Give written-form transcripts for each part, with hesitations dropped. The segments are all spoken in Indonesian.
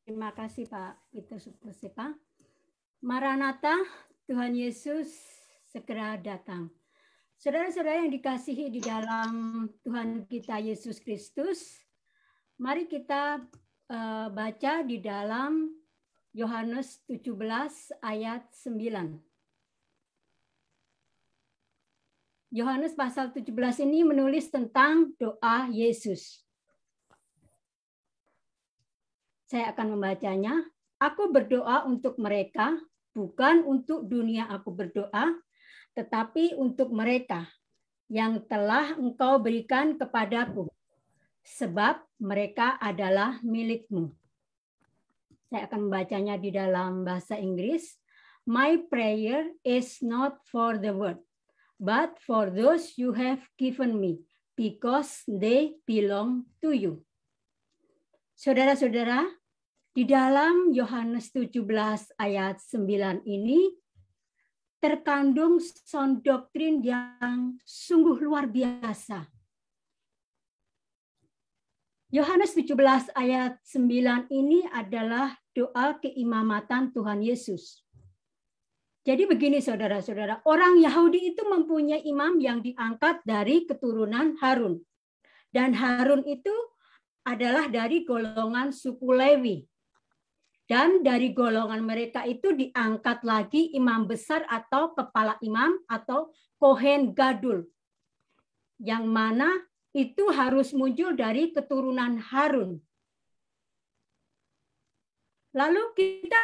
Terima kasih Pak Peter Supresipa. Maranatha, Tuhan Yesus segera datang. Saudara-saudara yang dikasihi di dalam Tuhan kita Yesus Kristus, mari kita baca di dalam Yohanes 17 ayat 9. Yohanes pasal 17 ini menulis tentang doa Yesus. Saya akan membacanya. Aku berdoa untuk mereka, bukan untuk dunia aku berdoa, tetapi untuk mereka yang telah Engkau berikan kepadaku, sebab mereka adalah milik-Mu. Saya akan membacanya di dalam bahasa Inggris. My prayer is not for the world, but for those you have given me, because they belong to you. Saudara-saudara, di dalam Yohanes 17 ayat 9 ini terkandung sound doktrin yang sungguh luar biasa. Yohanes 17 ayat 9 ini adalah doa keimamatan Tuhan Yesus. Jadi begini saudara-saudara, orang Yahudi itu mempunyai imam yang diangkat dari keturunan Harun. Dan Harun itu adalah dari golongan suku Lewi. Dan dari golongan mereka itu diangkat lagi imam besar atau kepala imam atau Kohen Gadul. Yang mana itu harus muncul dari keturunan Harun. Lalu kita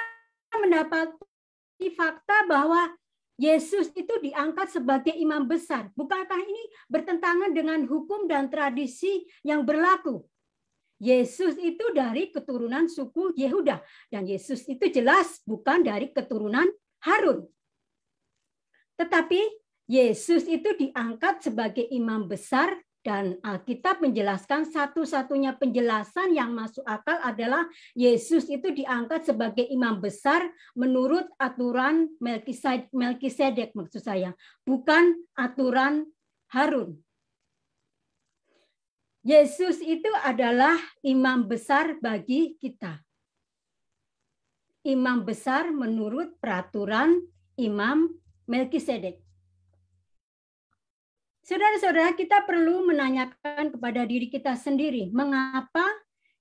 mendapati fakta bahwa Yesus itu diangkat sebagai imam besar. Bukankah ini bertentangan dengan hukum dan tradisi yang berlaku? Yesus itu dari keturunan suku Yehuda. Dan Yesus itu jelas bukan dari keturunan Harun. Tetapi Yesus itu diangkat sebagai imam besar dan Alkitab menjelaskan satu-satunya penjelasan yang masuk akal adalah Yesus itu diangkat sebagai imam besar menurut aturan Melkisedek maksud saya, bukan aturan Harun. Yesus itu adalah imam besar bagi kita. Imam besar menurut peraturan Imam Melkisedek. Saudara-saudara, kita perlu menanyakan kepada diri kita sendiri, mengapa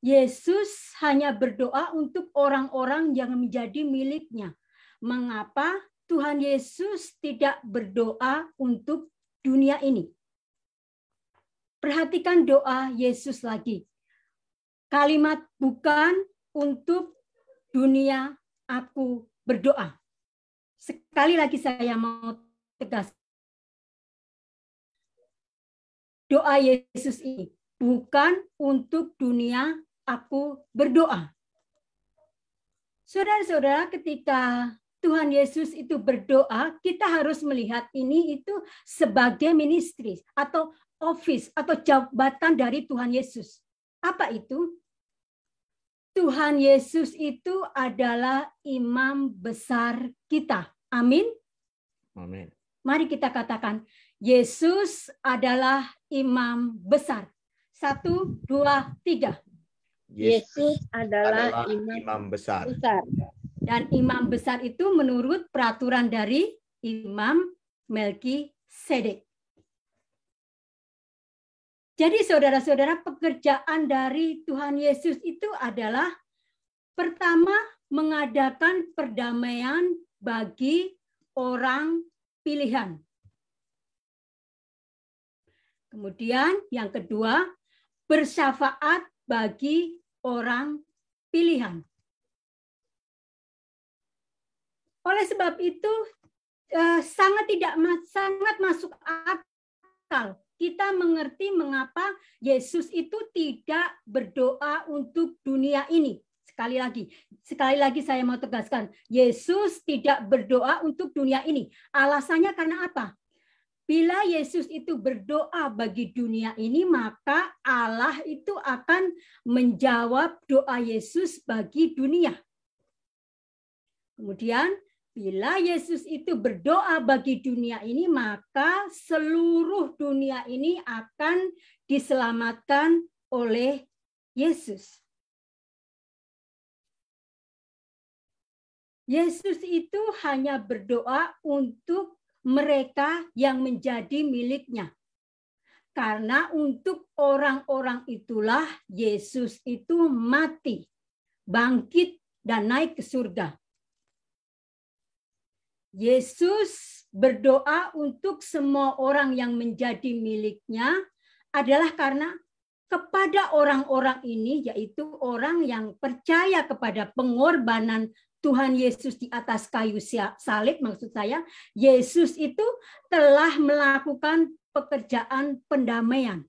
Yesus hanya berdoa untuk orang-orang yang menjadi miliknya? Mengapa Tuhan Yesus tidak berdoa untuk dunia ini? Perhatikan doa Yesus lagi. Kalimat bukan untuk dunia aku berdoa. Sekali lagi saya mau tegas. Doa Yesus ini bukan untuk dunia aku berdoa. Saudara-saudara, ketika Tuhan Yesus itu berdoa, kita harus melihat ini itu sebagai ministry atau office atau jabatan dari Tuhan Yesus. Apa itu? Tuhan Yesus itu adalah imam besar kita. Amin. Amin. Mari kita katakan, Yesus adalah imam besar. 1, 2, 3. Yesus adalah imam besar. Dan imam besar itu menurut peraturan dari Imam Melkisedek. Jadi saudara-saudara, pekerjaan dari Tuhan Yesus itu adalah pertama mengadakan perdamaian bagi orang pilihan. Kemudian yang kedua, bersyafaat bagi orang pilihan. Oleh sebab itu sangat masuk akal. Kita mengerti mengapa Yesus itu tidak berdoa untuk dunia ini. Sekali lagi saya mau tegaskan, Yesus tidak berdoa untuk dunia ini. Alasannya karena apa? Bila Yesus itu berdoa bagi dunia ini, maka Allah itu akan menjawab doa Yesus bagi dunia. Kemudian, bila Yesus itu berdoa bagi dunia ini, maka seluruh dunia ini akan diselamatkan oleh Yesus. Yesus itu hanya berdoa untuk mereka yang menjadi miliknya. Karena untuk orang-orang itulah Yesus itu mati, bangkit, dan naik ke surga. Yesus berdoa untuk semua orang yang menjadi miliknya adalah karena kepada orang-orang ini, yaitu orang yang percaya kepada pengorbanan Tuhan Yesus di atas kayu salib, maksud saya, Yesus itu telah melakukan pekerjaan pendamaian.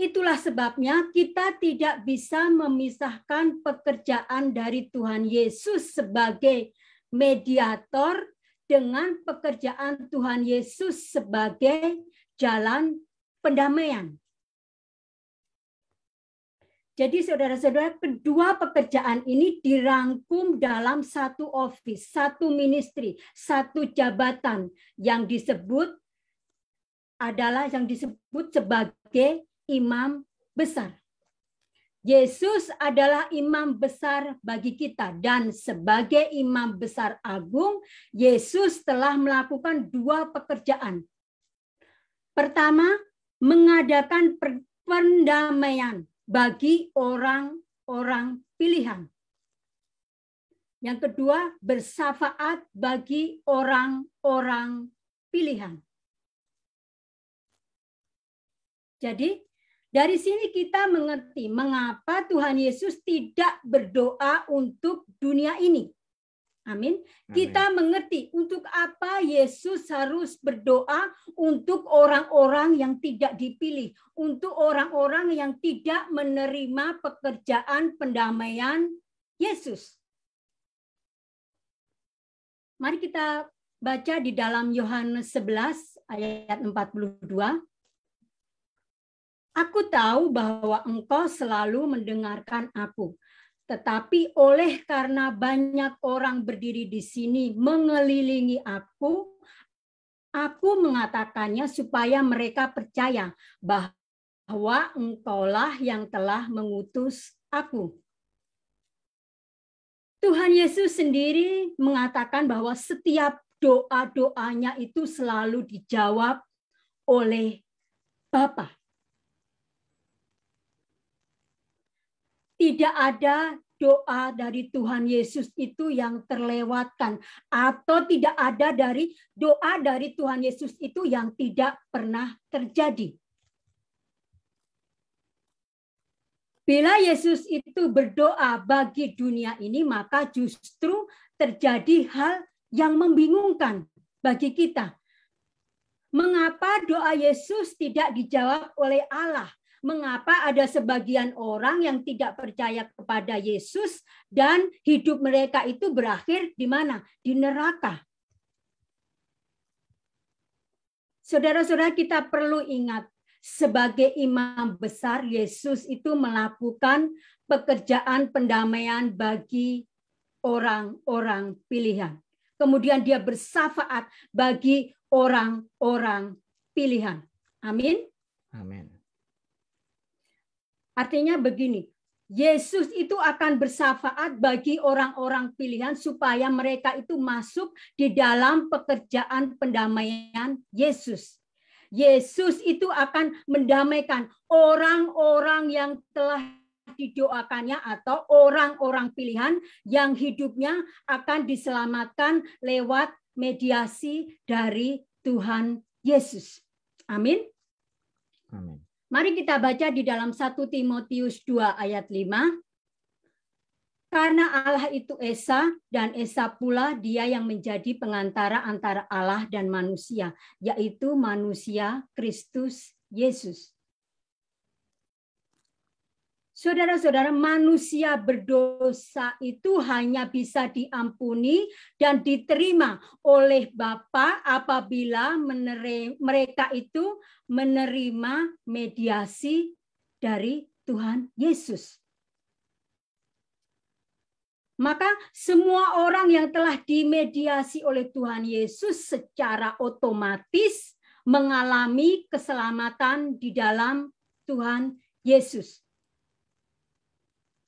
Itulah sebabnya kita tidak bisa memisahkan pekerjaan dari Tuhan Yesus sebagai mediator dengan pekerjaan Tuhan Yesus sebagai jalan pendamaian. Jadi saudara-saudara, kedua pekerjaan ini dirangkum dalam satu office, satu ministry, satu jabatan yang disebut sebagai imam besar. Yesus adalah imam besar bagi kita, dan sebagai imam besar agung, Yesus telah melakukan dua pekerjaan. Pertama, mengadakan pendamaian bagi orang-orang pilihan. Yang kedua, bersafaat bagi orang-orang pilihan. Jadi, dari sini kita mengerti mengapa Tuhan Yesus tidak berdoa untuk dunia ini. Amin. Kita mengerti untuk apa Yesus harus berdoa untuk orang-orang yang tidak dipilih, untuk orang-orang yang tidak menerima pekerjaan pendamaian Yesus. Mari kita baca di dalam Yohanes 11 ayat 42. Aku tahu bahwa engkau selalu mendengarkan aku, tetapi oleh karena banyak orang berdiri di sini mengelilingi aku mengatakannya supaya mereka percaya bahwa engkaulah yang telah mengutus aku. Tuhan Yesus sendiri mengatakan bahwa setiap doa-doanya itu selalu dijawab oleh Bapa. Tidak ada doa dari Tuhan Yesus itu yang terlewatkan, atau tidak ada dari doa dari Tuhan Yesus itu yang tidak pernah terjadi. Bila Yesus itu berdoa bagi dunia ini, maka justru terjadi hal yang membingungkan bagi kita. Mengapa doa Yesus tidak dijawab oleh Allah? Mengapa ada sebagian orang yang tidak percaya kepada Yesus dan hidup mereka itu berakhir di mana? Di neraka. Saudara-saudara, kita perlu ingat, sebagai imam besar, Yesus itu melakukan pekerjaan pendamaian bagi orang-orang pilihan. Kemudian dia bersafaat bagi orang-orang pilihan. Amin. Amin. Artinya begini, Yesus itu akan bersafaat bagi orang-orang pilihan supaya mereka itu masuk di dalam pekerjaan pendamaian Yesus. Yesus itu akan mendamaikan orang-orang yang telah didoakannya atau orang-orang pilihan yang hidupnya akan diselamatkan lewat mediasi dari Tuhan Yesus. Amin. Amin. Mari kita baca di dalam 1 Timotius 2 ayat 5. Karena Allah itu Esa, dan Esa pula dia yang menjadi pengantara antara Allah dan manusia, yaitu manusia Kristus Yesus. Saudara-saudara, manusia berdosa itu hanya bisa diampuni dan diterima oleh Bapa apabila mereka itu menerima mediasi dari Tuhan Yesus. Maka semua orang yang telah dimediasi oleh Tuhan Yesus secara otomatis mengalami keselamatan di dalam Tuhan Yesus.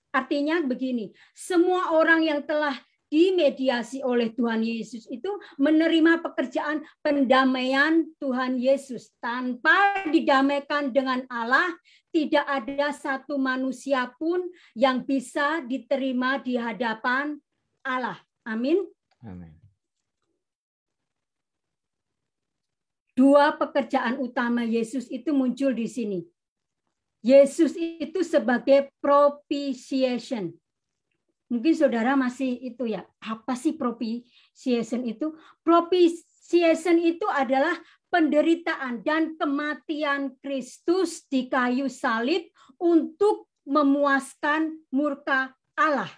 Artinya begini, semua orang yang telah dimediasi oleh Tuhan Yesus itu menerima pekerjaan pendamaian Tuhan Yesus. Tanpa didamaikan dengan Allah, tidak ada satu manusia pun yang bisa diterima di hadapan Allah. Amin. Amin. Dua pekerjaan utama Yesus itu muncul di sini. Yesus itu sebagai propitiation. Mungkin saudara masih itu ya, apa sih propitiation itu? Propitiation itu adalah penderitaan dan kematian Kristus di kayu salib untuk memuaskan murka Allah.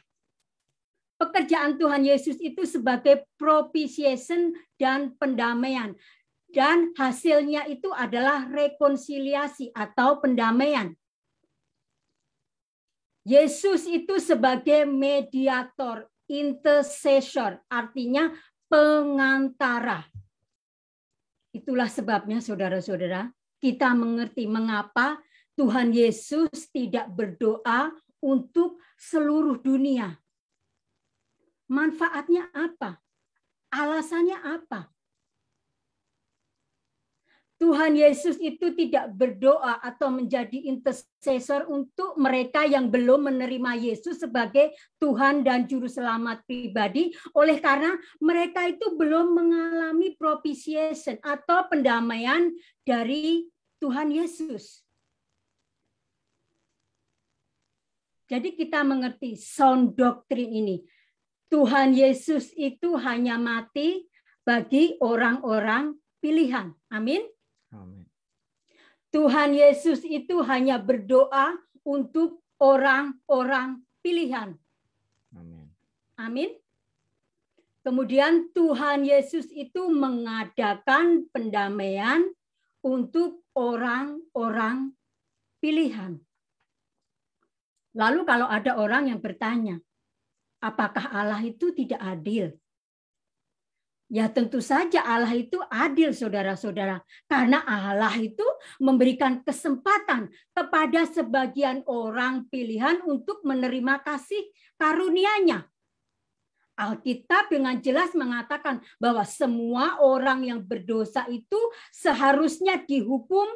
Pekerjaan Tuhan Yesus itu sebagai propitiation dan pendamaian. Dan hasilnya itu adalah rekonsiliasi atau pendamaian. Yesus itu sebagai mediator, intercessor, artinya pengantara. Itulah sebabnya saudara-saudara, kita mengerti mengapa Tuhan Yesus tidak berdoa untuk seluruh dunia. Manfaatnya apa? Alasannya apa? Tuhan Yesus itu tidak berdoa atau menjadi intercessor untuk mereka yang belum menerima Yesus sebagai Tuhan dan Juru Selamat pribadi, oleh karena mereka itu belum mengalami propitiation atau pendamaian dari Tuhan Yesus. Jadi kita mengerti sound doctrine ini. Tuhan Yesus itu hanya mati bagi orang-orang pilihan. Amin. Amin. Tuhan Yesus itu hanya berdoa untuk orang-orang pilihan. Amin. Amin. Kemudian Tuhan Yesus itu mengadakan pendamaian untuk orang-orang pilihan. Lalu kalau ada orang yang bertanya, apakah Allah itu tidak adil? Ya tentu saja Allah itu adil, saudara-saudara. Karena Allah itu memberikan kesempatan kepada sebagian orang pilihan untuk menerima kasih karunia-Nya. Alkitab dengan jelas mengatakan bahwa semua orang yang berdosa itu seharusnya dihukum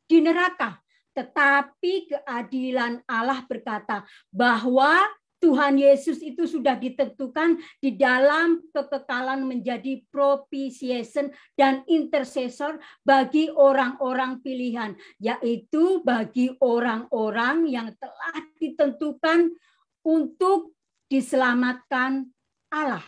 di neraka. Tetapi keadilan Allah berkata bahwa Tuhan Yesus itu sudah ditentukan di dalam kekekalan menjadi propitiation dan intercessor bagi orang-orang pilihan, yaitu bagi orang-orang yang telah ditentukan untuk diselamatkan Allah.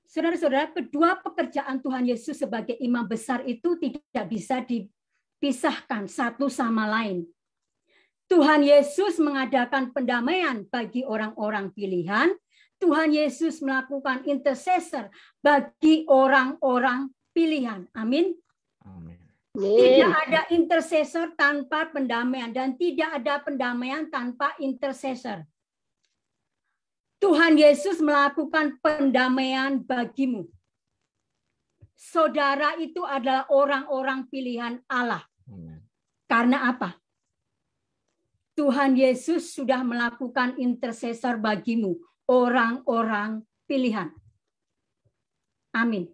Saudara-saudara, kedua pekerjaan Tuhan Yesus sebagai imam besar itu tidak bisa dipisahkan satu sama lain. Tuhan Yesus mengadakan pendamaian bagi orang-orang pilihan. Tuhan Yesus melakukan intercessor bagi orang-orang pilihan. Amin. Amin. Tidak ada intercessor tanpa pendamaian dan tidak ada pendamaian tanpa intercessor. Tuhan Yesus melakukan pendamaian bagimu. Saudara itu adalah orang-orang pilihan Allah. Amin. Karena apa? Tuhan Yesus sudah melakukan intercessor bagimu, orang-orang pilihan. Amin.